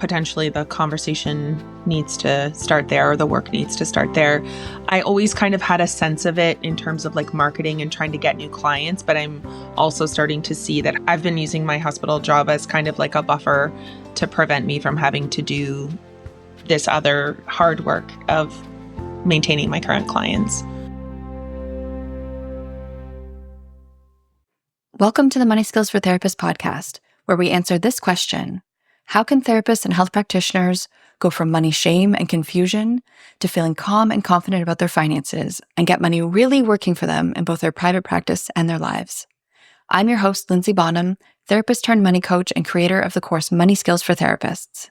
potentially the conversation needs to start there or the work needs to start there. I always kind of had a sense of it in terms of like marketing and trying to get new clients, but I'm also starting to see that I've been using my hospital job as kind of like a buffer to prevent me from having to do this other hard work of maintaining my current clients. Welcome to the Money Skills for Therapists podcast, where we answer this question: how can therapists and health practitioners go from money shame and confusion to feeling calm and confident about their finances and get money really working for them in both their private practice and their lives? I'm your host, Linzy Bonham, therapist turned money coach and creator of the course Money Skills for Therapists.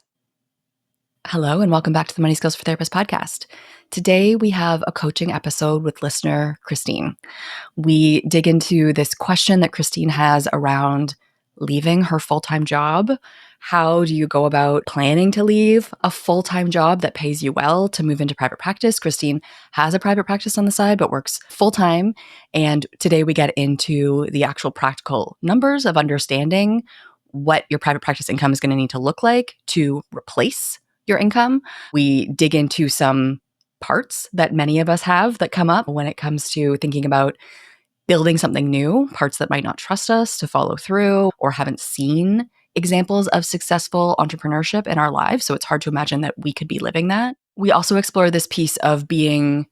Hello, and welcome back to the Money Skills for Therapists podcast. Today, we have a coaching episode with listener Christine. We dig into this question that Christine has around leaving her full-time job. How do you go about planning to leave a full-time job that pays you well to move into private practice? Christine has a private practice on the side, but works full-time. And today we get into the actual practical numbers of understanding what your private practice income is going to need to look like to replace your income. We dig into some parts that many of us have that come up when it comes to thinking about building something new, parts that might not trust us to follow through or haven't seen examples of successful entrepreneurship in our lives. So it's hard to imagine that we could be living that. We also explore this piece of being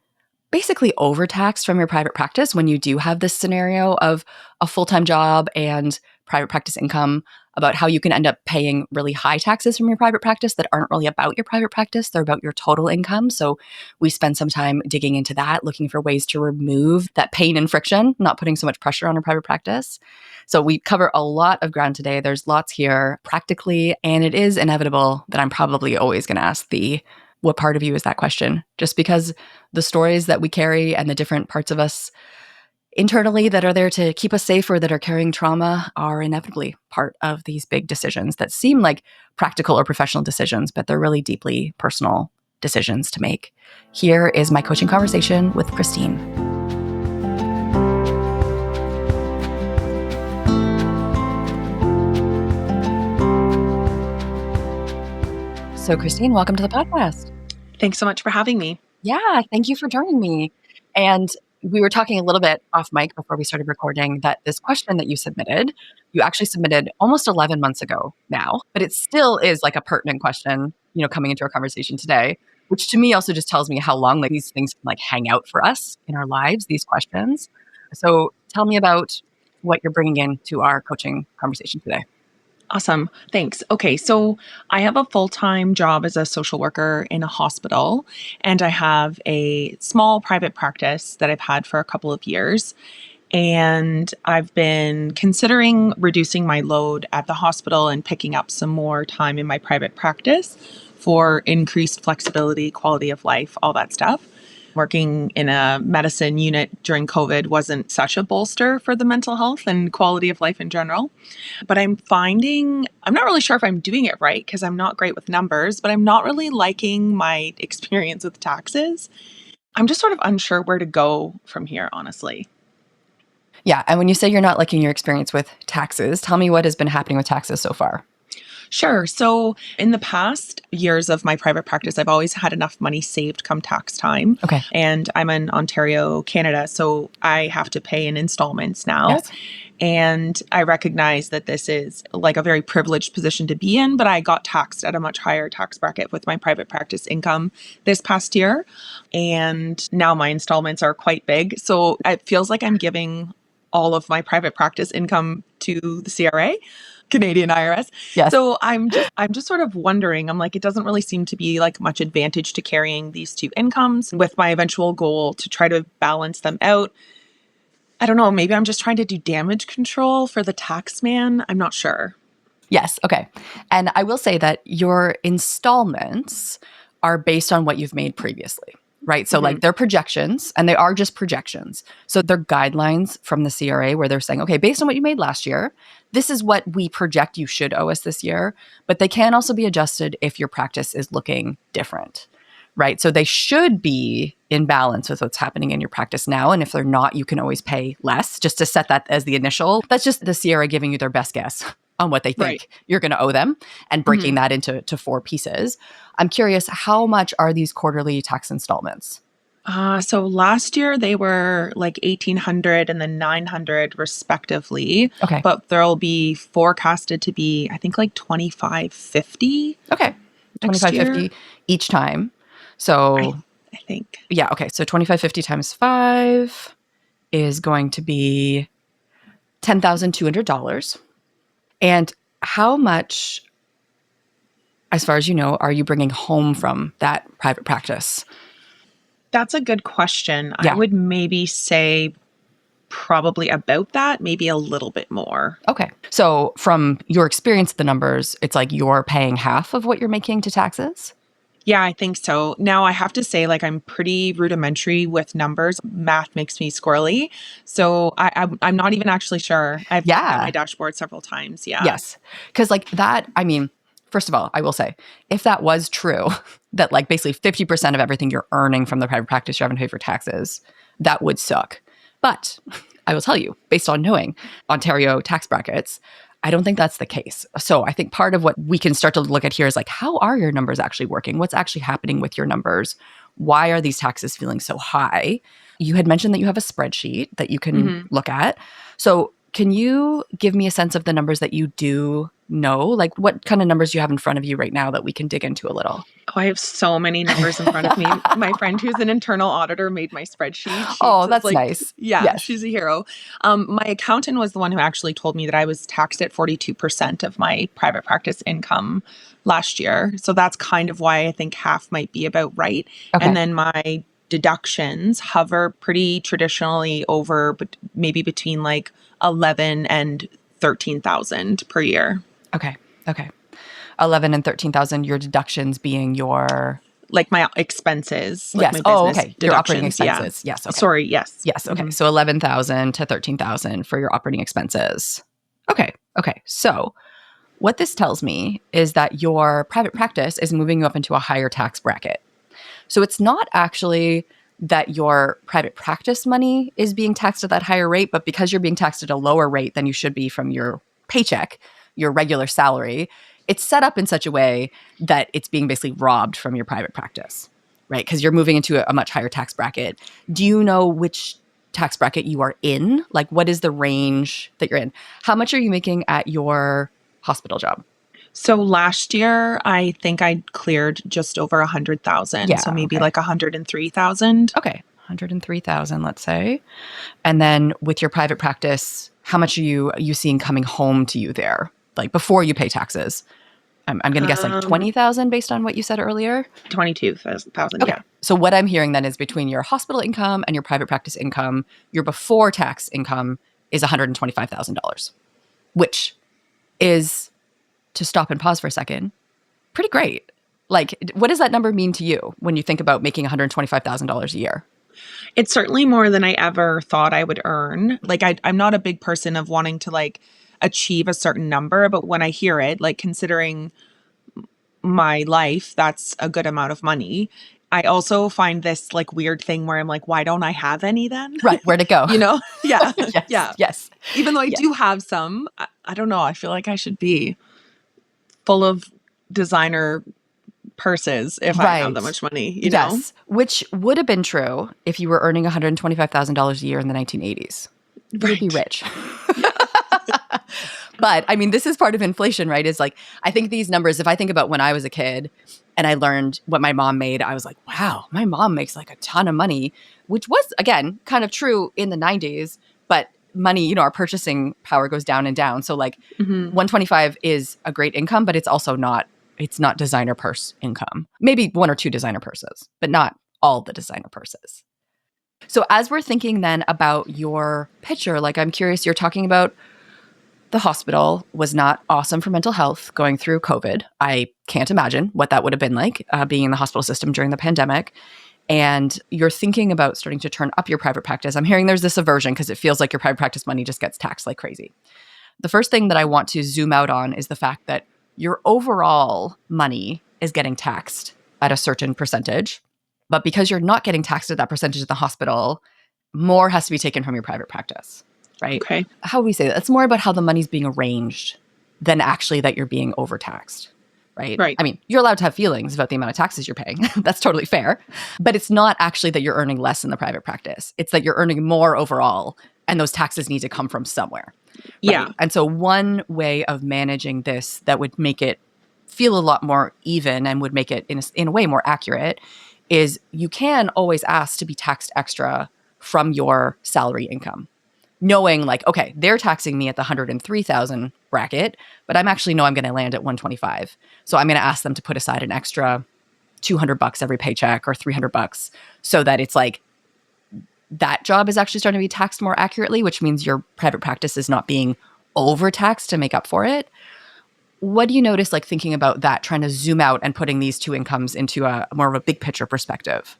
basically overtaxed from your private practice when you do have this scenario of a full-time job and private practice income, about how you can end up paying really high taxes from your private practice that aren't really about your private practice, they're about your total income. So we spend some time digging into that, looking for ways to remove that pain and friction, not putting so much pressure on our private practice. So we cover a lot of ground today. There's lots here practically, and it is inevitable that I'm probably always going to ask the what part of you is that question, just because the stories that we carry and the different parts of us internally that are there to keep us safe or that are carrying trauma are inevitably part of these big decisions that seem like practical or professional decisions, but they're really deeply personal decisions to make. Here is my coaching conversation with Christine. So Christine, welcome to the podcast. Thanks so much for having me. Yeah, thank you for joining me. And we were talking a little bit off mic before we started recording that this question that you actually submitted almost 11 months ago now, but it still is like a pertinent question, coming into our conversation today, which to me also just tells me how long these things can hang out for us in our lives, these questions. So tell me about what you're bringing into our coaching conversation today. Awesome. Thanks. Okay. So I have a full-time job as a social worker in a hospital, and I have a small private practice that I've had for a couple of years. And I've been considering reducing my load at the hospital and picking up some more time in my private practice for increased flexibility, quality of life, all that stuff. Working in a medicine unit during COVID wasn't such a bolster for the mental health and quality of life in general. But I'm not really sure if I'm doing it right because I'm not great with numbers, but I'm not really liking my experience with taxes. I'm just sort of unsure where to go from here, honestly. Yeah. And when you say you're not liking your experience with taxes, tell me what has been happening with taxes so far. Sure. So in the past years of my private practice, I've always had enough money saved come tax time. Okay. And I'm in Ontario, Canada, so I have to pay in installments now. Yes. And I recognize that this is like a very privileged position to be in, but I got taxed at a much higher tax bracket with my private practice income this past year. And now my installments are quite big. So it feels like I'm giving all of my private practice income to the CRA. Canadian IRS. Yes. So I'm just sort of wondering, I'm like, it doesn't really seem to be like much advantage to carrying these two incomes with my eventual goal to try to balance them out. I don't know, maybe I'm just trying to do damage control for the tax man. I'm not sure. Yes. Okay. And I will say that your installments are based on what you've made previously, right? So they're projections, and they are just projections. So they're guidelines from the CRA where they're saying, okay, based on what you made last year, this is what we project you should owe us this year. But they can also be adjusted if your practice is looking different, right? So they should be in balance with what's happening in your practice now. And if they're not, you can always pay less, just to set that as the initial. That's just the CRA giving you their best guess on what they Right. think you're going to owe them and breaking that into four pieces. I'm curious, how much are these quarterly tax installments? So last year they were like 1,800 and then 900 respectively, Okay. but there'll be forecasted to be, I think, like 2,550 Okay. next year. 2550 each time. I So I think. yeah, okay. So 2550 times 5 is going to be $10,200. And how much, as far as you know, are you bringing home from that private practice? That's a good question. I Yeah. would maybe say probably about that, maybe a little bit more. Okay. So from your experience, the numbers, it's like you're paying half of what you're making to taxes? Yeah, I think so. Now, I have to say, like, I'm pretty rudimentary with numbers. Math makes me squirrely. So I'm not even actually sure. I've looked at my Yeah. dashboard several times. Yeah. Yes. Because, like, that, I mean, first of all, I will say, if that was true, that like basically 50% of everything you're earning from the private practice you're having to pay for taxes, that would suck. But I will tell you, based on knowing Ontario tax brackets, I don't think that's the case. So I think part of what we can start to look at here is like, how are your numbers actually working? What's actually happening with your numbers? Why are these taxes feeling so high? You had mentioned that you have a spreadsheet that you can Hmm. look at. So can you give me a sense of the numbers that you do know? Like what kind of numbers you have in front of you right now that we can dig into a little? Oh, I have so many numbers in front of me. My friend who's an internal auditor made my spreadsheet. Oh, She's that's like, nice. yeah, Yes. she's a hero. My accountant was the one who actually told me that I was taxed at 42% of my private practice income last year. So that's kind of why I think half might be about right. And Okay. then my deductions hover pretty traditionally over, but maybe between like 11 and 13,000 per year. Okay. Okay. 11 and 13,000, your deductions being your Like my expenses, like yes. my Oh, business okay. Your operating deductions. Yeah. expenses. Yes. Okay. Sorry. Yes. Yes. Okay. Hmm. So 11,000 to 13,000 for your operating expenses. Okay. Okay. So what this tells me is that your private practice is moving you up into a higher tax bracket. So it's not actually that your private practice money is being taxed at that higher rate, but because you're being taxed at a lower rate than you should be from your paycheck, your regular salary, it's set up in such a way that it's being basically robbed from your private practice, right? Because you're moving into a much higher tax bracket. Do you know which tax bracket you are in? Like, what is the range that you're in? How much are you making at your hospital job? So last year, I think I cleared just over 100,000. So Yeah. maybe Okay. like 103,000. Okay. 103,000, let's say. And then with your private practice, how much are you seeing coming home to you there? Like before you pay taxes? I'm going to guess like Um, 20,000 based on what you said earlier. 22,000. Okay. Yeah. So what I'm hearing then is between your hospital income and your private practice income, your before tax income is $125,000, which is, to stop and pause for a second, pretty great. Like, what does that number mean to you when you think about making $125,000 a year? It's certainly more than I ever thought I would earn. Like, I'm not a big person of wanting to like achieve a certain number, but when I hear it, like considering my life, that's a good amount of money. I also find this like weird thing where I'm like, why don't I have any then? Right. Where'd it go? You know? Yeah. Yes. Yeah. Yes. Even though I Yeah. do have some, I don't know. I feel like I should be full of designer purses if I have that Right. much money, you know? Yes. Which would have been true if you were earning $125,000 a year in the 1980s. You would be Right. rich. Yeah. But I mean, this is part of inflation, right? Is like, I think these numbers, if I think about when I was a kid and I learned what my mom made, I was like, wow, my mom makes like a ton of money, which was, again, kind of true in the 90s. But money, our purchasing power goes down and down. So like Hmm. 125 is a great income, but it's not designer purse income. Maybe one or two designer purses, but not all the designer purses. So as we're thinking then about your picture, like I'm curious, you're talking about the hospital was not awesome for mental health going through COVID. I can't imagine what that would have been like being in the hospital system during the pandemic. And you're thinking about starting to turn up your private practice. I'm hearing there's this aversion because it feels like your private practice money just gets taxed like crazy. The first thing that I want to zoom out on is the fact that your overall money is getting taxed at a certain percentage. But because you're not getting taxed at that percentage at the hospital, more has to be taken from your private practice, right? Okay. How do we say that? It's more about how the money's being arranged than actually that you're being overtaxed, right? Right. I mean, you're allowed to have feelings about the amount of taxes you're paying. That's totally fair. But it's not actually that you're earning less in the private practice. It's that you're earning more overall, and those taxes need to come from somewhere, right? Yeah. And so one way of managing this that would make it feel a lot more even and would make it in a way more accurate is you can always ask to be taxed extra from your salary income, knowing like, okay, they're taxing me at the 103,000 bracket, but I'm actually know I'm going to land at 125. So I'm going to ask them to put aside an extra $200 every paycheck or $300 so that it's like that job is actually starting to be taxed more accurately, which means your private practice is not being overtaxed to make up for it. What do you notice, like thinking about that, trying to zoom out and putting these two incomes into a more of a big picture perspective?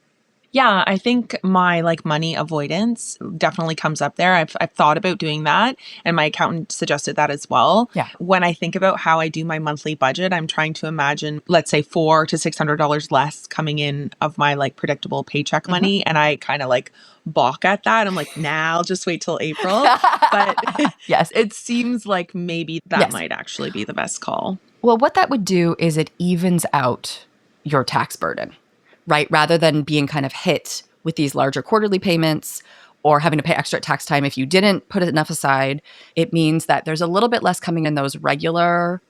Yeah, I think my like money avoidance definitely comes up there. I've thought about doing that, and my accountant suggested that as well. Yeah. When I think about how I do my monthly budget, I'm trying to imagine, let's say, $400 to $600 less coming in of my like predictable paycheck Mhm. money, and I kind of like balk at that. I'm like, nah, I'll just wait till April. But Yes. it seems like maybe that Yes. might actually be the best call. Well, what that would do is it evens out your tax burden, right? Rather than being kind of hit with these larger quarterly payments or having to pay extra at tax time if you didn't put enough aside, it means that there's a little bit less coming in those regular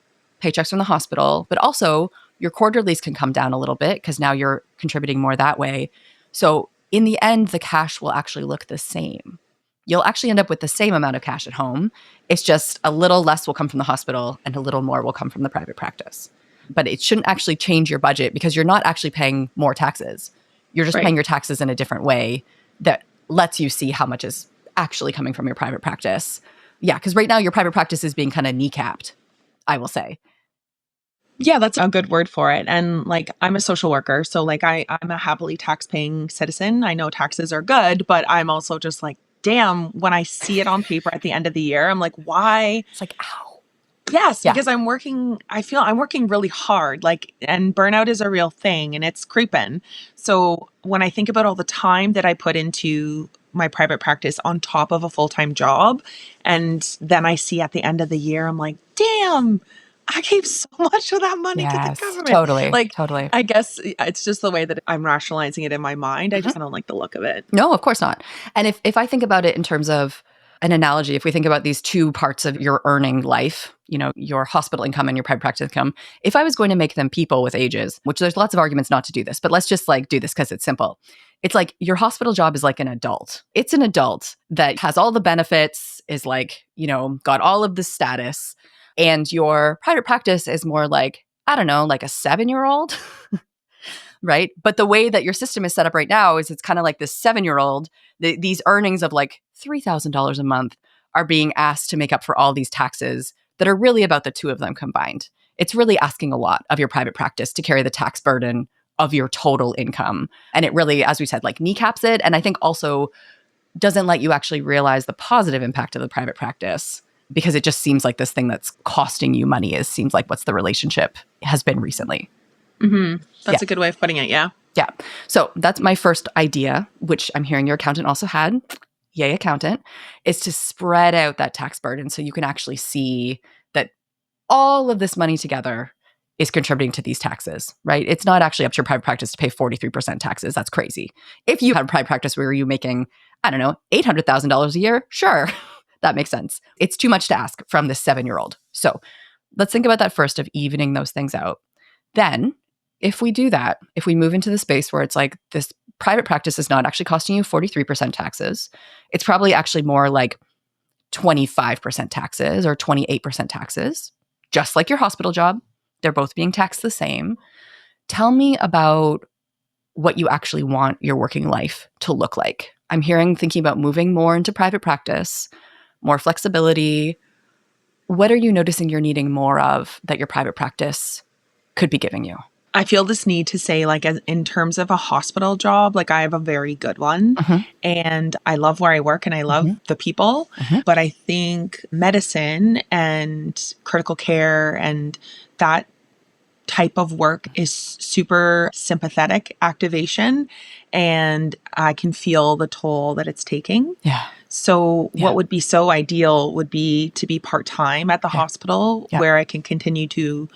paychecks from the hospital, but also your quarterlies can come down a little bit because now you're contributing more that way. So in the end, the cash will actually look the same. You'll actually end up with the same amount of cash at home. It's just a little less will come from the hospital and a little more will come from the private practice. But it shouldn't actually change your budget because you're not actually paying more taxes. You're just paying Right. your taxes in a different way that lets you see how much is actually coming from your private practice. Yeah, because right now your private practice is being kind of kneecapped, I will say. Yeah, that's a good word for it. And like I'm a social worker, so like I'm a happily tax paying citizen. I know taxes are good, but I'm also just like, damn, when I see it on paper at the end of the year, I'm like, why? It's like, ow. Yes, Yeah. because I feel I'm working really hard, like, and burnout is a real thing and it's creeping. So when I think about all the time that I put into my private practice on top of a full-time job, and then I see at the end of the year, I'm like, damn, I gave so much of that money to the Yes, government. totally. Like, Totally. I guess it's just the way that I'm rationalizing it in my mind. I Mhm. just don't like the look of it. No, of course not. And if I think about it in terms of an analogy, if we think about these two parts of your earning life, your hospital income and your private practice income, if I was going to make them people with ages, which there's lots of arguments not to do this, but let's just like do this because it's simple. It's like your hospital job is like an adult. It's an adult that has all the benefits, is like, got all of the status. And your private practice is more like, I don't know, like a 7-year-old. Right? But the way that your system is set up right now is it's kind of like this 7-year-old, these earnings of like $3,000 a month are being asked to make up for all these taxes that are really about the two of them combined. It's really asking a lot of your private practice to carry the tax burden of your total income. And it really, as we said, like kneecaps it. And I think also doesn't let you actually realize the positive impact of the private practice because it just seems like this thing that's costing you money seems like what's the relationship has been recently. Yeah. That's a good way of putting it. Yeah. Yeah. So that's my first idea, which I'm hearing your accountant also had. Yay, accountant, is to spread out that tax burden so you can actually see that all of this money together is contributing to these taxes, right? It's not actually up to your private practice to pay 43% taxes. That's crazy. If you had a private practice where you're making, I don't know, $800,000 a year, sure, that makes sense. It's too much to ask from this 7-year-old. So let's think about that first of evening those things out. Then if we do that, if we move into the space where it's like this private practice is not actually costing you 43% taxes, it's probably actually more like 25% taxes or 28% taxes, just like your hospital job. They're both being taxed the same. Tell me about what you actually want your working life to look like. I'm thinking about moving more into private practice, more flexibility. What are you noticing you're needing more of that your private practice could be giving you? I feel this need to say, like, as in terms of a hospital job, like, I have a very good one Mhm, and I love where I work and I love mhm, the people. mhm. But I think medicine and critical care and that type of work is super sympathetic activation. And I can feel the toll that it's taking. Yeah. So Yeah. what would be so ideal would be to be part-time at the Yeah. hospital Yeah. where I can continue to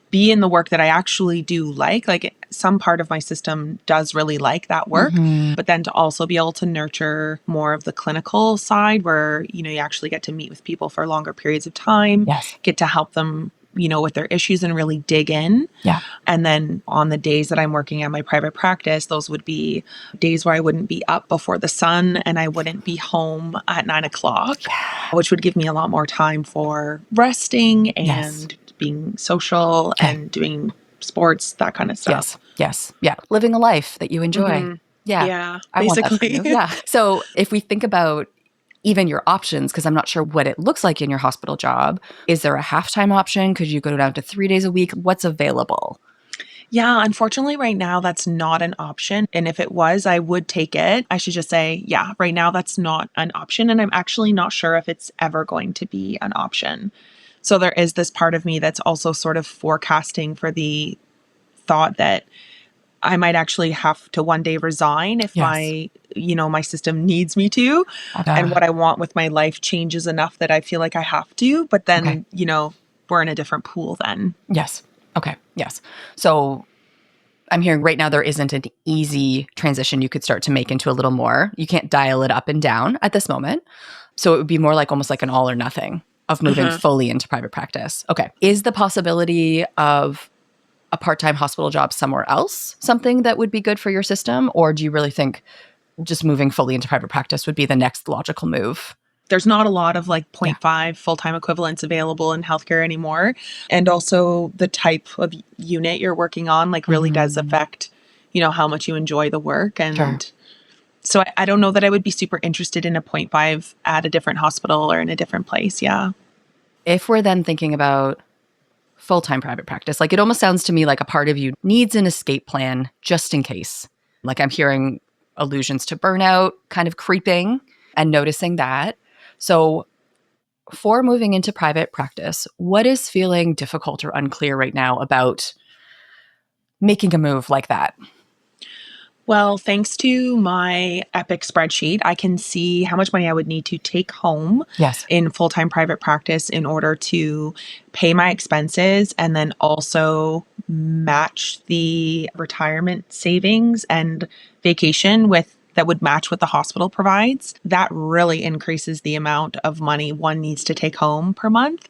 be in the work that I actually do like. Like some part of my system does really like that work, Mm-hmm. but then to also be able to nurture more of the clinical side where, you actually get to meet with people for longer periods of time, Yes. get to help them, with their issues and really dig in. Yeah. And then on the days that I'm working at my private practice, those would be days where I wouldn't be up before the sun and I wouldn't be home at 9 o'clock, Yeah. which would give me a lot more time for resting Yes. and being social Okay. and doing sports, that kind of Yes. stuff. Yes. Yeah. Living a life that you enjoy. Hmm. Yeah. Yeah, I want that for basically. you. Yeah. So if we think about even your options, because I'm not sure what it looks like in your hospital job, is there a half-time option? Could you go down to 3 days a week? What's available? Yeah, unfortunately, right now, that's not an option. And if it was, I would take it. I should just say, yeah, right now, that's not an option. And I'm actually not sure if it's ever going to be an option. So there is this part of me that's also sort of forecasting for the thought that I might actually have to one day resign if Yes. my system needs me to, and what I want with my life changes enough that I feel like I have to. But Okay. then, we're in a different pool then. Yes. Okay. Yes. So I'm hearing right now there isn't an easy transition you could start to make into a little more. You can't dial it up and down at this moment. So it would be more like almost like an all or nothing of moving Uh-huh. fully into private practice. Okay. Is the possibility of a part-time hospital job somewhere else something that would be good for your system? Or do you really think just moving fully into private practice would be the next logical move? There's not a lot of like Yeah. 0.5 full-time equivalents available in healthcare anymore. And also the type of unit you're working on like really does Mhm. affect, how much you enjoy the work. Sure. And so I don't know that I would be super interested in a 0.5 at a different hospital or in a different place. Yeah. If we're then thinking about full-time private practice, like it almost sounds to me like a part of you needs an escape plan just in case. Like I'm hearing allusions to burnout kind of creeping and noticing that. So for moving into private practice, what is feeling difficult or unclear right now about making a move like that? Well, thanks to my Epic spreadsheet, I can see how much money I would need to take home Yes. in full time private practice in order to pay my expenses and then also match the retirement savings and vacation with that would match what the hospital provides. That really increases the amount of money one needs to take home per month.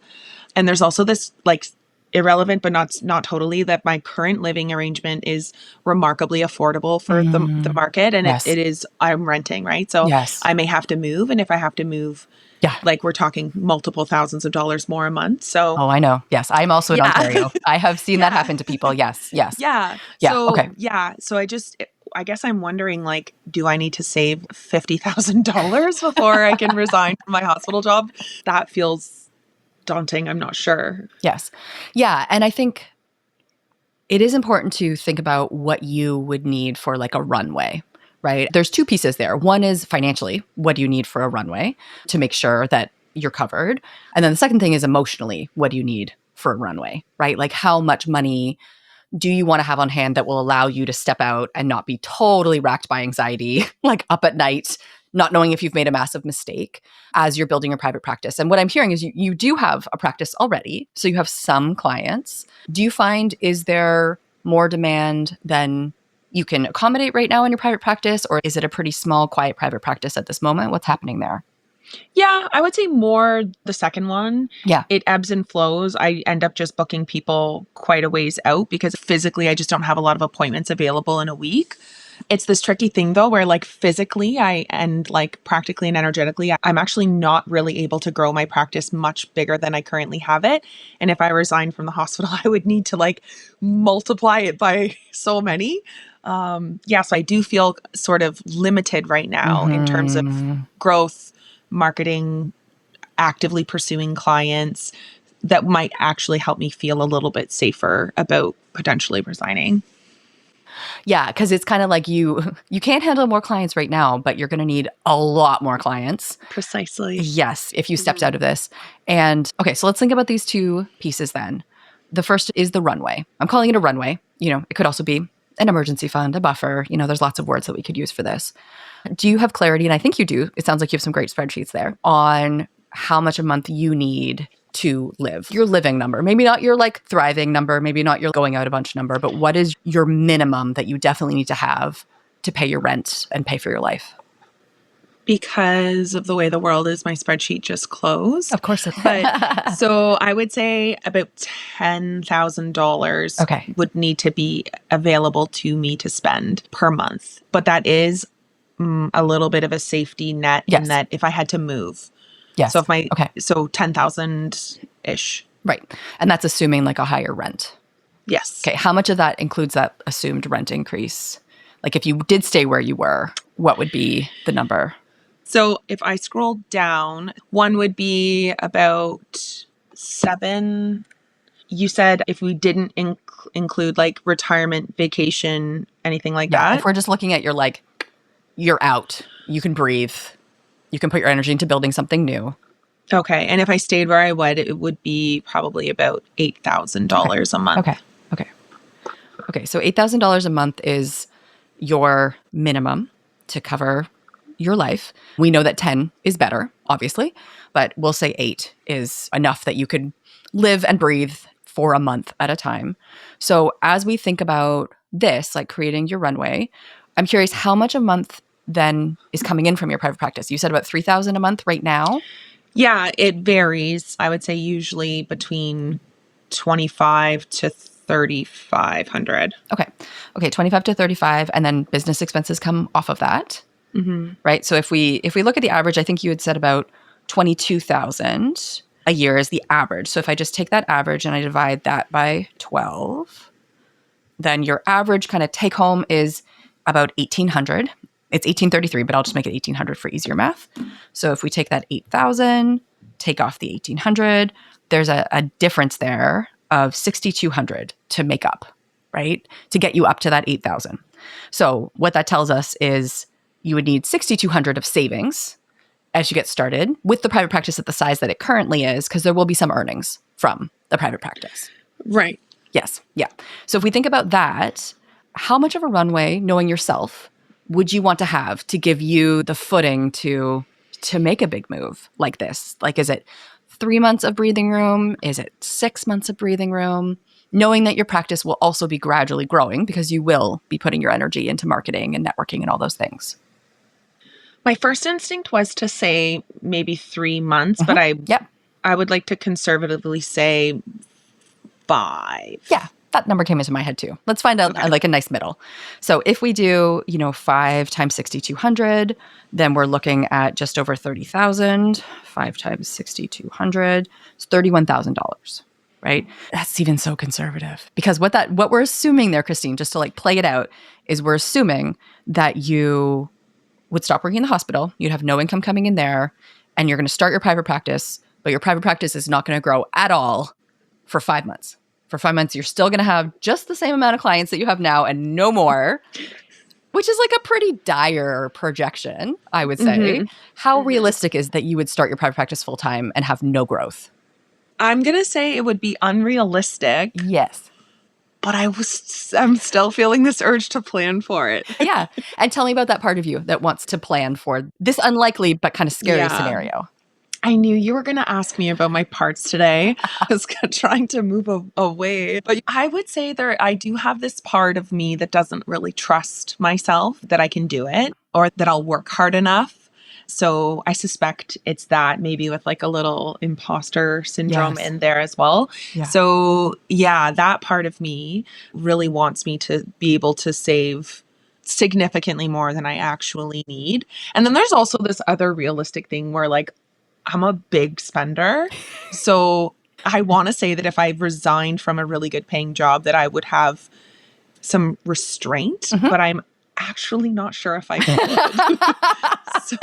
And there's also this like irrelevant but not totally that my current living arrangement is remarkably affordable for the Mm, market, and it, yes. it is I'm renting, right? So Yes. I may have to move, and if I have to move, Yeah. like we're talking multiple thousands of dollars more a month. So Oh, I know. Yes. I'm also in yeah. Ontario. I have seen that Yeah. happen to people. Yes. Yes. Yeah. Yeah. Okay. So I guess I'm wondering like, do I need to save $50,000 before I can resign from my hospital job? That feels daunting. I'm not sure. Yes. Yeah. And I think it is important to think about what you would need for like a runway, right? There's two pieces there. One is financially, what do you need for a runway to make sure that you're covered? And then the second thing is emotionally, what do you need for a runway, right? Like how much money do you want to have on hand that will allow you to step out and not be totally racked by anxiety, like up at night, not knowing if you've made a massive mistake as you're building your private practice? And what I'm hearing is you do have a practice already. So you have some clients. Do you find, is there more demand than you can accommodate right now in your private practice? Or is it a pretty small, quiet private practice at this moment? What's happening there? Yeah, I would say more the second one. Yeah. It ebbs and flows. I end up just booking people quite a ways out because physically I just don't have a lot of appointments available in a week. It's this tricky thing though, where like physically I and like practically and energetically, I'm actually not really able to grow my practice much bigger than I currently have it. And if I resign from the hospital, I would need to like multiply it by so many. Yeah, so I do feel sort of limited right now in terms of Hmm. growth, marketing, actively pursuing clients that might actually help me feel a little bit safer about potentially resigning. Yeah, because it's kind of like you can't handle more clients right now, but you're going to need a lot more clients. Precisely. Yes, if you stepped Mhm. out of this. And okay, so let's think about these two pieces then. The first is the runway. I'm calling it a runway. You know, it could also be an emergency fund, a buffer. There's lots of words that we could use for this. Do you have clarity? And I think you do. It sounds like you have some great spreadsheets there on how much a month you need to live. Your living number, maybe not your like thriving number, maybe not your going out a bunch number, but what is your minimum that you definitely need to have to pay your rent and pay for your life? Because of the way the world is, my spreadsheet just closed. Of course. But so I would say about $10,000 Okay. would need to be available to me to spend per month. But that is a little bit of a safety net Yes. in that if I had to move. Yes. So if Okay. so 10,000-ish. Right. And that's assuming like a higher rent. Yes. Okay. How much of that includes that assumed rent increase? Like if you did stay where you were, what would be the number? So if I scroll down, one would be about 7. You said if we didn't include like retirement, vacation, anything like that. If we're just looking at your like, you're out, you can breathe, you can put your energy into building something new. Okay. And if I stayed where I would, it would be probably about $8,000 a month. Okay. So $8,000 a month is your minimum to cover your life. We know that 10 is better, obviously, but we'll say 8 is enough that you could live and breathe for a month at a time. So as we think about this, like creating your runway, I'm curious how much a month then is coming in from your private practice. You said about $3,000 a month right now. Yeah, it varies. I would say usually between 25 to 3,500. Okay, 25 to 35, and then business expenses come off of that. Right. So if we look at the average, I think you had said about 22,000 a year is the average. So if I just take that average and I divide that by 12, then your average kind of take home is about 1,800. It's 1,833, but I'll just make it 1,800 for easier math. So if we take that 8,000, take off the 1,800, there's a difference there of 6,200 to make up, right? To get you up to that 8,000. So what that tells us is you would need 6,200 of savings as you get started with the private practice at the size that it currently is, because there will be some earnings from the private practice. Right. Yes. Yeah. So if we think about that, how much of a runway, knowing yourself, would you want to have to give you the footing to make a big move like this? Like, is it 3 months of breathing room? Is it 6 months of breathing room? Knowing that your practice will also be gradually growing because you will be putting your energy into marketing and networking and all those things. My first instinct was to say maybe 3 months, but I would like to conservatively say 5. Yeah, that number came into my head too. Let's find out like a nice middle. So if we do, 5 times 6,200, then we're looking at just over 30,000. 5 times 6,200 is $31,000. Right? That's even so conservative. Because what we're assuming there, Christine, just to like play it out, is we're assuming that you would stop working in the hospital, you'd have no income coming in there, and you're going to start your private practice, but your private practice is not going to grow at all for 5 months. For 5 months, you're still going to have just the same amount of clients that you have now and no more, which is like a pretty dire projection, I would say. How realistic is that you would start your private practice full time and have no growth? I'm going to say it would be unrealistic. Yes. But I'm still feeling this urge to plan for it. Yeah. And tell me about that part of you that wants to plan for this unlikely but kind of scary scenario. I knew you were going to ask me about my parts today. I was trying to move away. But I would say I do have this part of me that doesn't really trust myself that I can do it or that I'll work hard enough. So I suspect it's that, maybe with like a little imposter syndrome in there as well. Yeah. So yeah, that part of me really wants me to be able to save significantly more than I actually need. And then there's also this other realistic thing where like I'm a big spender. So I want to say that if I resigned from a really good paying job that I would have some restraint, but I'm actually not sure if I could. So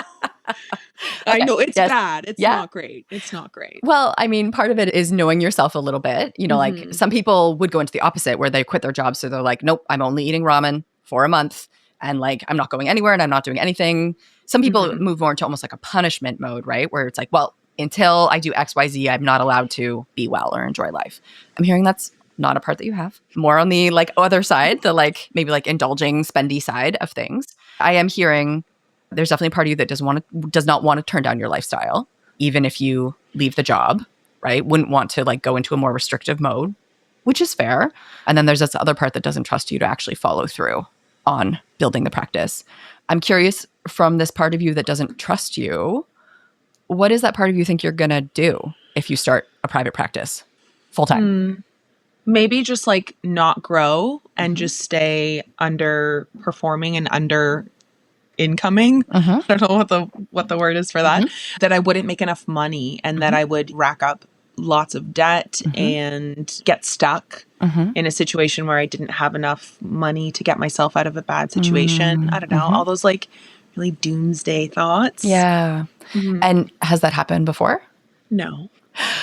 I know it's bad. It's not great. It's not great. Well, I mean, part of it is knowing yourself a little bit. Like some people would go into the opposite where they quit their job. So they're like, nope, I'm only eating ramen for a month. And like, I'm not going anywhere and I'm not doing anything. Some people move more into almost like a punishment mode, right? Where it's like, well, until I do X, Y, Z, I'm not allowed to be well or enjoy life. I'm hearing that's not a part that you have. More on the like other side, the like maybe like indulging, spendy side of things. I am hearing there's definitely a part of you that does not want to turn down your lifestyle, even if you leave the job, right? Wouldn't want to like go into a more restrictive mode, which is fair. And then there's this other part that doesn't trust you to actually follow through on building the practice. I'm curious, from this part of you that doesn't trust you, what is that part of you think you're going to do if you start a private practice full time? Maybe just like not grow and just stay underperforming and under incoming. I don't know what the word is for that. That I wouldn't make enough money and that I would rack up lots of debt and get stuck in a situation where I didn't have enough money to get myself out of a bad situation. I don't know. All those like really doomsday thoughts. Yeah. And has that happened before? No.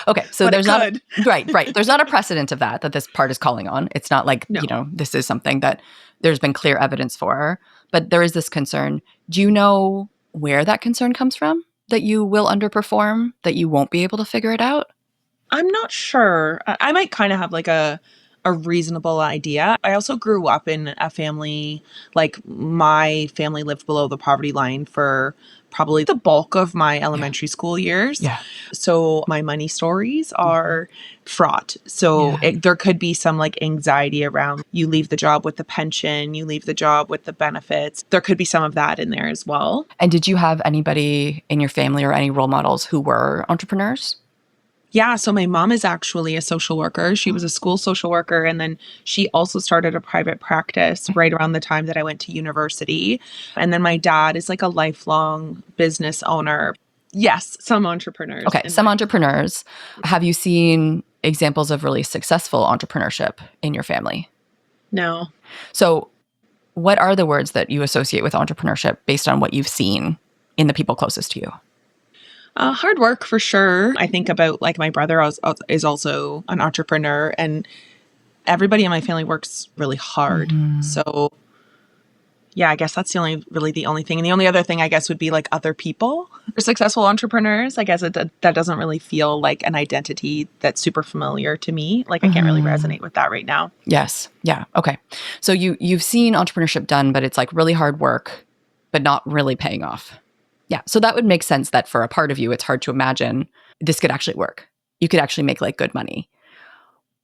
Okay, so But it there's not could. right. There's not a precedent of that this part is calling on. It's not like, No. this is something that there's been clear evidence for, but there is this concern. Do you know where that concern comes from? That you will underperform, that you won't be able to figure it out? I'm not sure. I might kind of have like a reasonable idea. I also grew up in a family, like my family lived below the poverty line for probably the bulk of my elementary school years. Yeah. So my money stories are fraught. So there could be some like anxiety around you leave the job with the pension, you leave the job with the benefits. There could be some of that in there as well. And did you have anybody in your family or any role models who were entrepreneurs? Yeah, so my mom is actually a social worker. She was a school social worker, and then she also started a private practice right around the time that I went to university. And then my dad is like a lifelong business owner. Yes, some entrepreneurs. Okay, some entrepreneurs. Have you seen examples of really successful entrepreneurship in your family? No. So what are the words that you associate with entrepreneurship based on what you've seen in the people closest to you? Hard work for sure. I think about like my brother is also an entrepreneur, and everybody in my family works really hard. So yeah, I guess that's the only thing. And the only other thing I guess would be like other people or successful entrepreneurs. I guess that doesn't really feel like an identity that's super familiar to me. Like I can't really resonate with that right now. Yes. Yeah. Okay. So you've seen entrepreneurship done, but it's like really hard work, but not really paying off. Yeah. So that would make sense that for a part of you, it's hard to imagine this could actually work. You could actually make like good money.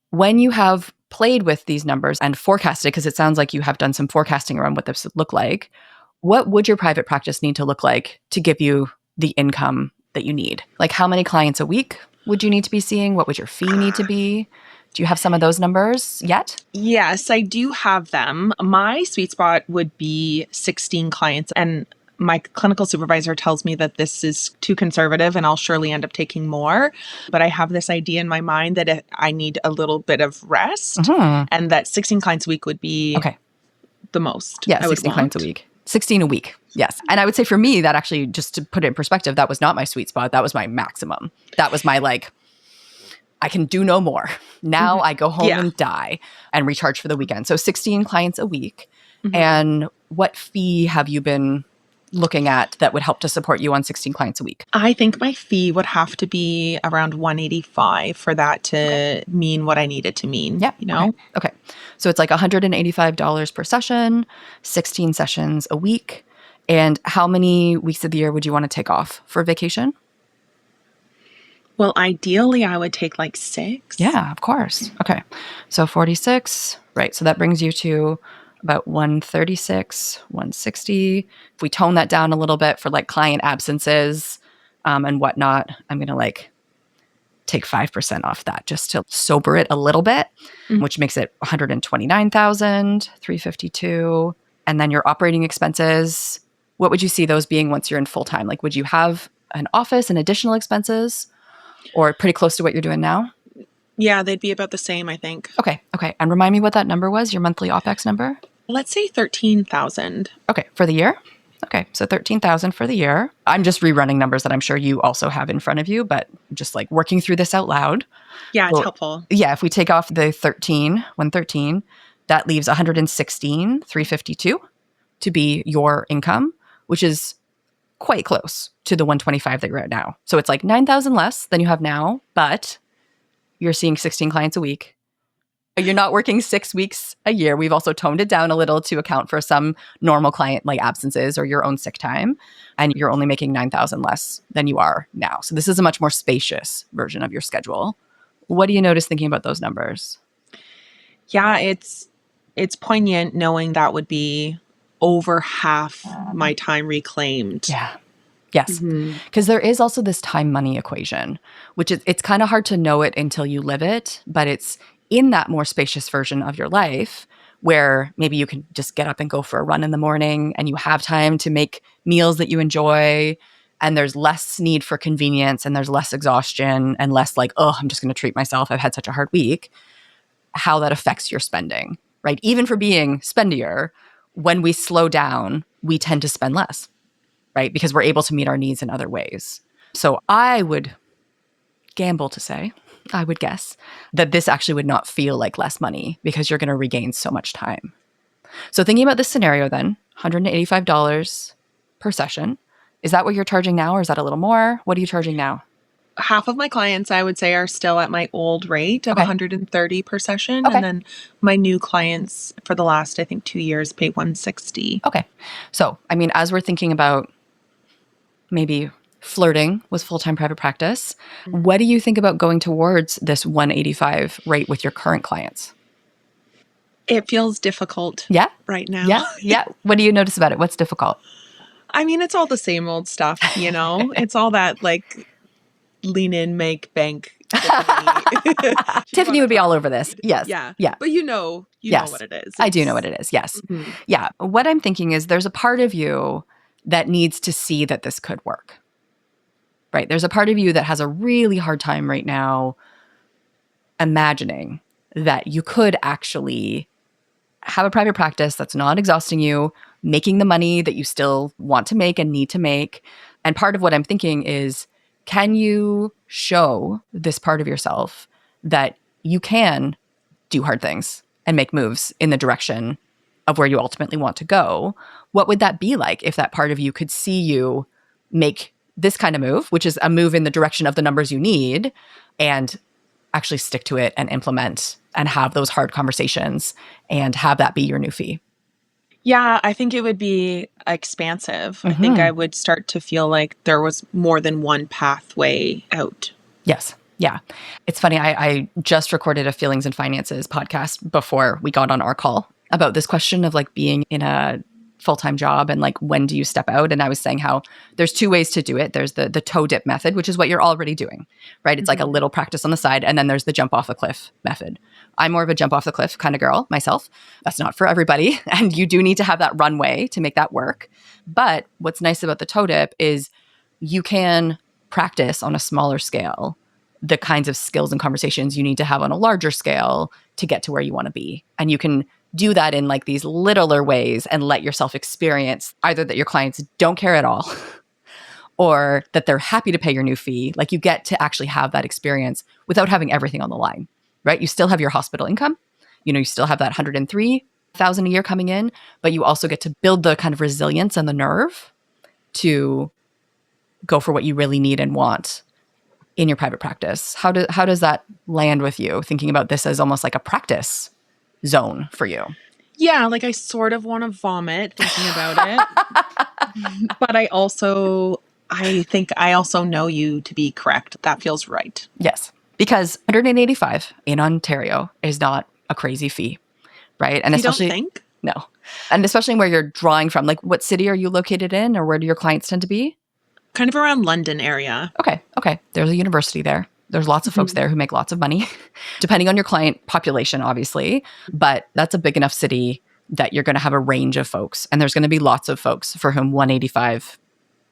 When you have played with these numbers and forecasted, because it sounds like you have done some forecasting around what this would look like, what would your private practice need to look like to give you the income that you need? Like how many clients a week would you need to be seeing? What would your fee need to be? Do you have some of those numbers yet? Yes, I do have them. My sweet spot would be 16 clients, and my clinical supervisor tells me that this is too conservative and I'll surely end up taking more. But I have this idea in my mind that I need a little bit of rest and that 16 clients a week would be the most. Yeah, 16 clients a week. 16 a week. Yes. And I would say for me, that actually, just to put it in perspective, that was not my sweet spot. That was my maximum. That was my like, I can do no more. Now I go home and die and recharge for the weekend. So 16 clients a week. And what fee have you been looking at that would help to support you on 16 clients a week? I think my fee would have to be around 185 for that to mean what I need it to mean. Yeah. You know? Okay. So it's like $185 per session, 16 sessions a week. And how many weeks of the year would you want to take off for vacation? Well, ideally, I would take like 6. Yeah, of course. Okay. So 46, right. So that brings you to about 136, 160. If we tone that down a little bit for like client absences and whatnot, I'm going to like take 5% off that just to sober it a little bit, which makes it 129,352. And then your operating expenses, what would you see those being once you're in full time? Like, would you have an office and additional expenses or pretty close to what you're doing now? Yeah, they'd be about the same, I think. Okay. And remind me what that number was, your monthly OpEx number? Let's say 13,000. Okay. For the year? Okay. So 13,000 for the year. I'm just rerunning numbers that I'm sure you also have in front of you, but just like working through this out loud. Yeah, it's helpful. Yeah. If we take off the 113, that leaves 116,352 to be your income, which is quite close to the 125 that you're at now. So it's like 9,000 less than you have now, but you're seeing 16 clients a week You're not working 6 weeks a year. We've also toned it down a little to account for some normal client like absences or your own sick time. And you're only making 9,000 less than you are now. So this is a much more spacious version of your schedule. What do you notice thinking about those numbers? Yeah, it's poignant knowing that would be over half my time reclaimed. Yeah. Yes. Mhm. Because there is also this time money equation, which is, it's kind of hard to know it until you live it, but it's in that more spacious version of your life where maybe you can just get up and go for a run in the morning and you have time to make meals that you enjoy. And there's less need for convenience and there's less exhaustion and less like, oh, I'm just going to treat myself. I've had such a hard week. How that affects your spending, right? Even for being spendier, when we slow down, we tend to spend less, right? Because we're able to meet our needs in other ways. So I would gamble to say, I would guess that this actually would not feel like less money because you're going to regain so much time. So thinking about this scenario then, $185 per session. Is that what you're charging now or is that a little more? What are you charging now? Half of my clients, I would say, are still at my old rate of Okay. 130 per session. Okay. And then my new clients for the last, I think, 2 years pay 160. Okay. So, I mean, as we're thinking about maybe flirting with full-time private practice, what do you think about going towards this 185 rate with your current clients? It feels difficult Yeah. right now. Yeah. Yeah. What do you notice about it? What's difficult? I mean, it's all the same old stuff, you know? It's all that like lean in, make bank. Tiffany. She's Tiffany on would be top all of over my this. head. Yes. Yeah. Yeah. But you know Yes. what it is. I do know what it is. Yes. Mhm. Yeah. What I'm thinking is there's a part of you that needs to see that this could work, right? There's a part of you that has a really hard time right now imagining that you could actually have a private practice that's not exhausting you, making the money that you still want to make and need to make. And part of what I'm thinking is, can you show this part of yourself that you can do hard things and make moves in the direction of where you ultimately want to go? What would that be like if that part of you could see you make this kind of move, which is a move in the direction of the numbers you need, and actually stick to it and implement and have those hard conversations and have that be your new fee? Yeah, I think it would be expansive. I think I Mhm. would start to feel like there was more than one pathway out. Yes. Yeah. It's funny. I just recorded a Feelings and Finances podcast before we got on our call about this question of like being in a full-time job and like when do you step out. And I was saying how there's two ways to do it. There's the toe dip method, which is what you're already doing, right? It's like a Mhm. little practice on the side. And then there's the jump off a cliff method. I'm more of a jump off the cliff kind of girl myself. That's not for everybody. And you do need to have that runway to make that work. But what's nice about the toe dip is you can practice on a smaller scale the kinds of skills and conversations you need to have on a larger scale to get to where you want to be. And you can do that in like these littler ways and let yourself experience either that your clients don't care at all or that they're happy to pay your new fee. Like you get to actually have that experience without having everything on the line, right? You still have your hospital income. You know, you still have that 103,000 a year coming in, but you also get to build the kind of resilience and the nerve to go for what you really need and want in your private practice. How does that land with you, thinking about this as almost like a practice zone for you? Yeah, like I sort of want to vomit thinking about it. But I think I also know you to be correct. That feels right. Yes, because 185 in Ontario is not a crazy fee, right? And You don't especially think? no. And especially where you're drawing from, like what city are you located in or where do your clients tend to be? Kind of around London area. Okay. There's a university there. There's lots of folks Mhm. there who make lots of money, depending on your client population, obviously. But that's a big enough city that you're going to have a range of folks. And there's going to be lots of folks for whom 185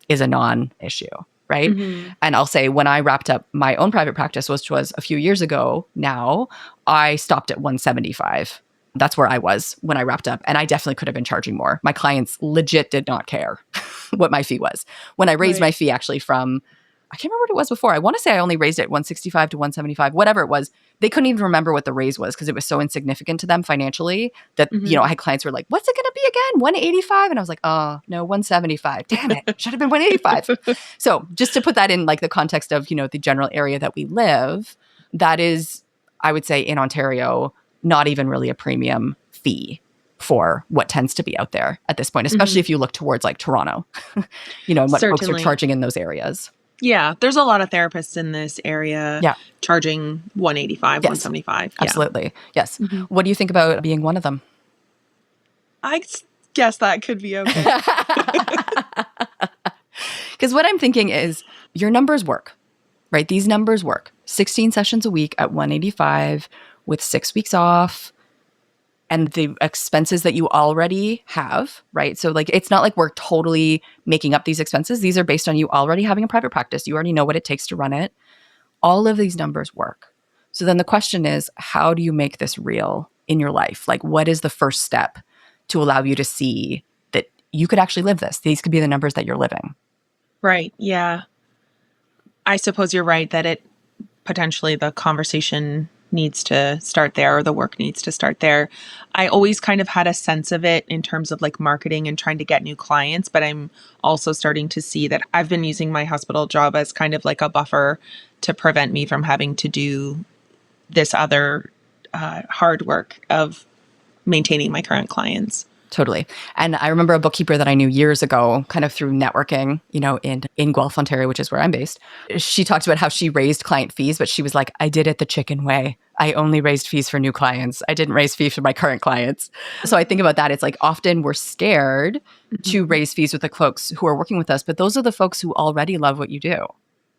is a non-issue, right? Mhm. And I'll say when I wrapped up my own private practice, which was a few years ago now, I stopped at 175. That's where I was when I wrapped up. And I definitely could have been charging more. My clients legit did not care what my fee was. When I raised Right. my fee actually from, I can't remember what it was before. I want to say I only raised it 165 to 175, whatever it was. They couldn't even remember what the raise was because it was so insignificant to them financially that, you know, I Mhm. had clients who were like, what's it going to be again? 185? And I was like, oh, no, 175. Damn it. Should have been 185. So just to put that in like the context of, you know, the general area that we live, that is, I would say in Ontario, not even really a premium fee for what tends to be out there at this point, especially if you look towards like Toronto, and what folks are Certainly. charging in those areas. Yeah, there's a lot of therapists in this area Yeah. charging 185, Yes. 175. Yeah. Absolutely. Yes. What do you think about being one of them? I guess that could be okay. Because what I'm thinking is your numbers work, right? These numbers work. 16 sessions a week at 185 with 6 weeks off and the expenses that you already have, right? So like, it's not like we're totally making up these expenses. These are based on you already having a private practice. You already know what it takes to run it. All of these numbers work. So then the question is, how do you make this real in your life? Like, what is the first step to allow you to see that you could actually live this? These could be the numbers that you're living. Right. Yeah. I suppose you're right that it potentially the conversation needs to start there or the work needs to start there. I always kind of had a sense of it in terms of like marketing and trying to get new clients, but I'm also starting to see that I've been using my hospital job as kind of like a buffer to prevent me from having to do this other hard work of maintaining my current clients. Totally. And I remember a bookkeeper that I knew years ago, kind of through networking, in Guelph, Ontario, which is where I'm based. She talked about how she raised client fees, but she was like, I did it the chicken way. I only raised fees for new clients. I didn't raise fees for my current clients. So I think about that. It's like often we're scared to raise fees with the folks who are working with us, but those are the folks who already love what you do.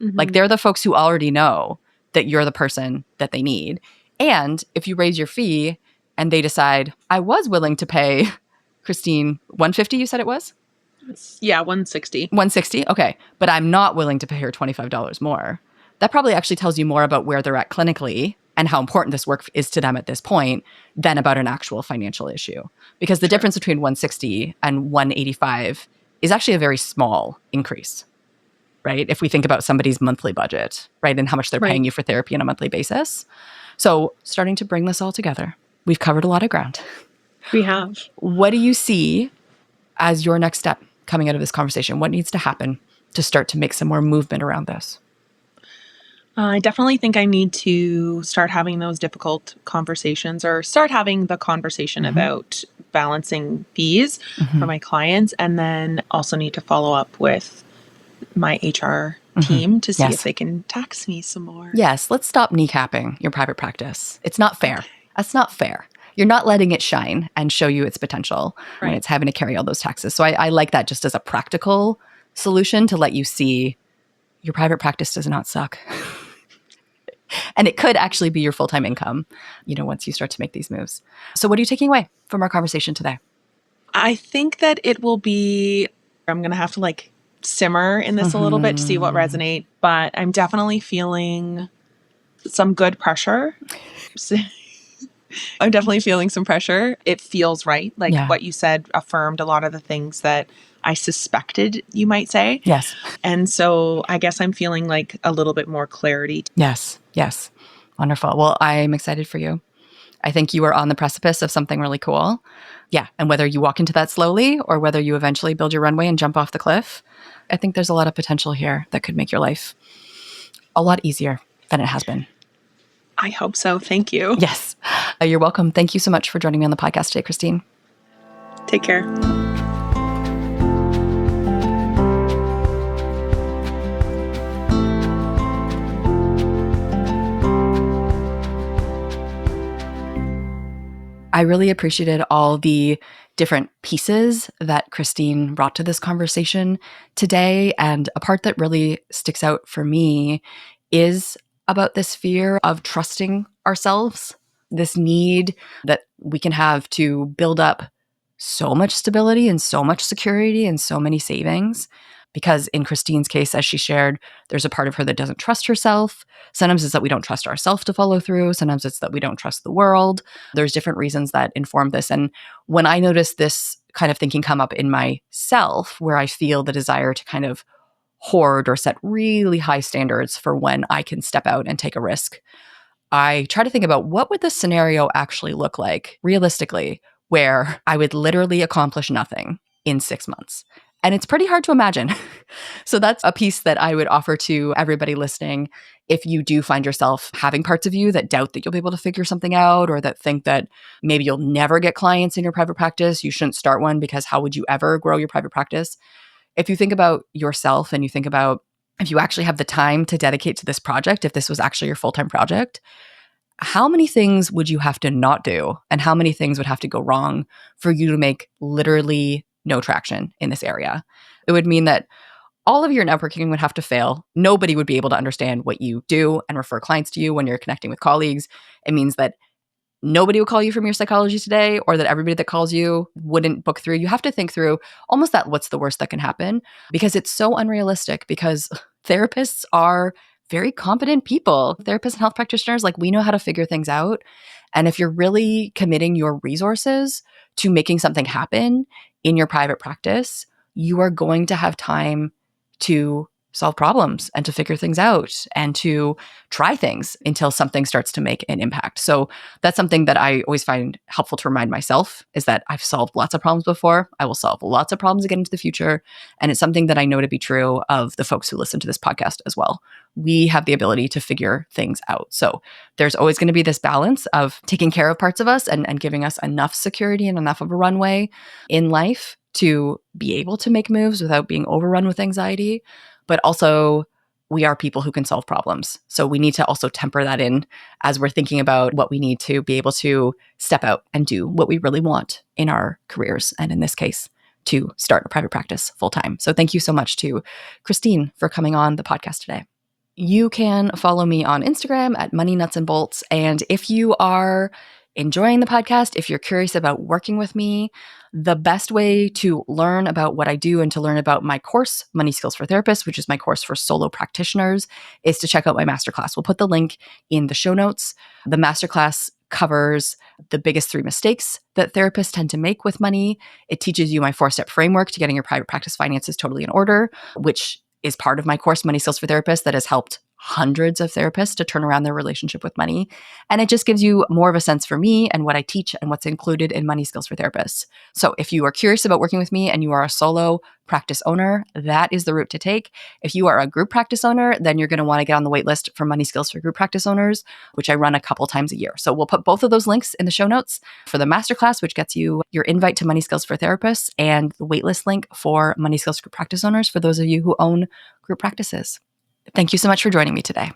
Like they're the folks who already know that you're the person that they need. And if you raise your fee and they decide, I was willing to pay Christine, 150 you said it was? Yeah, 160. 160? Okay. But I'm not willing to pay her $25 more. That probably actually tells you more about where they're at clinically and how important this work is to them at this point than about an actual financial issue. Because the difference between 160 and 185 is actually a very small increase, right? If we think about somebody's monthly budget, right? And how much they're paying you for therapy on a monthly basis. So starting to bring this all together, we've covered a lot of ground. We have. What do you see as your next step coming out of this conversation? What needs to happen to start to make some more movement around this? I definitely think I need to start having those difficult conversations or start having the conversation about balancing fees for my clients, and then also need to follow up with my HR team to see if they can tax me some more. Yes, let's stop kneecapping your private practice. It's not fair. That's not fair. You're not letting it shine and show you its potential when it's having to carry all those taxes. So I like that just as a practical solution to let you see your private practice does not suck. And it could actually be your full-time income, once you start to make these moves. So what are you taking away from our conversation today? I think that it will be, I'm going to have to simmer in this a little bit to see what resonates, but I'm definitely feeling some good pressure. I'm definitely feeling some pressure. It feels right. What you said affirmed a lot of the things that I suspected you might say. Yes. And so I guess I'm feeling like a little bit more clarity. Yes. Yes. Wonderful. Well, I'm excited for you. I think you are on the precipice of something really cool. Yeah. And whether you walk into that slowly or whether you eventually build your runway and jump off the cliff, I think there's a lot of potential here that could make your life a lot easier than it has been. I hope so. Thank you. Yes. You're welcome. Thank you so much for joining me on the podcast today, Christine. Take care. I really appreciated all the different pieces that Christine brought to this conversation today. And a part that really sticks out for me is about this fear of trusting ourselves, this need that we can have to build up so much stability and so much security and so many savings. Because in Christine's case, as she shared, there's a part of her that doesn't trust herself. Sometimes it's that we don't trust ourselves to follow through. Sometimes it's that we don't trust the world. There's different reasons that inform this. And when I notice this kind of thinking come up in myself, where I feel the desire to kind of hoard or set really high standards for when I can step out and take a risk, I try to think about what would the scenario actually look like realistically, where I would literally accomplish nothing in 6 months. And it's pretty hard to imagine. So that's a piece that I would offer to everybody listening. If you do find yourself having parts of you that doubt that you'll be able to figure something out, or that think that maybe you'll never get clients in your private practice, you shouldn't start one because how would you ever grow your private practice? If you think about yourself and you think about if you actually have the time to dedicate to this project, if this was actually your full-time project, how many things would you have to not do? And how many things would have to go wrong for you to make literally no traction in this area? It would mean that all of your networking would have to fail. Nobody would be able to understand what you do and refer clients to you when you're connecting with colleagues. It means that nobody will call you from your Psychology Today, or that everybody that calls you wouldn't book through. You have to think through almost that what's the worst that can happen, because it's so unrealistic, because therapists are very competent people. Therapists and health practitioners, like, we know how to figure things out. And if you're really committing your resources to making something happen in your private practice, you are going to have time to solve problems and to figure things out and to try things until something starts to make an impact. So that's something that I always find helpful to remind myself, is that I've solved lots of problems before. I will solve lots of problems again into the future. And it's something that I know to be true of the folks who listen to this podcast as well. We have the ability to figure things out. So there's always going to be this balance of taking care of parts of us and giving us enough security and enough of a runway in life to be able to make moves without being overrun with anxiety. But also, we are people who can solve problems. So we need to also temper that in as we're thinking about what we need to be able to step out and do what we really want in our careers. And in this case, to start a private practice full time. So thank you so much to Christine for coming on the podcast today. You can follow me on Instagram at Money Nuts and Bolts. And if you are enjoying the podcast, if you're curious about working with me, the best way to learn about what I do and to learn about my course, Money Skills for Therapists, which is my course for solo practitioners, is to check out my masterclass. We'll put the link in the show notes. The masterclass covers the biggest 3 mistakes that therapists tend to make with money. It teaches you my 4-step framework to getting your private practice finances totally in order, which is part of my course, Money Skills for Therapists, that has helped hundreds of therapists to turn around their relationship with money. And it just gives you more of a sense for me and what I teach and what's included in Money Skills for Therapists. So if you are curious about working with me and you are a solo practice owner, that is the route to take. If you are a group practice owner, then you're going to want to get on the wait list for Money Skills for Group Practice Owners, which I run a couple times a year. So we'll put both of those links in the show notes for the masterclass, which gets you your invite to Money Skills for Therapists, and the waitlist link for Money Skills for Group Practice Owners for those of you who own group practices. Thank you so much for joining me today.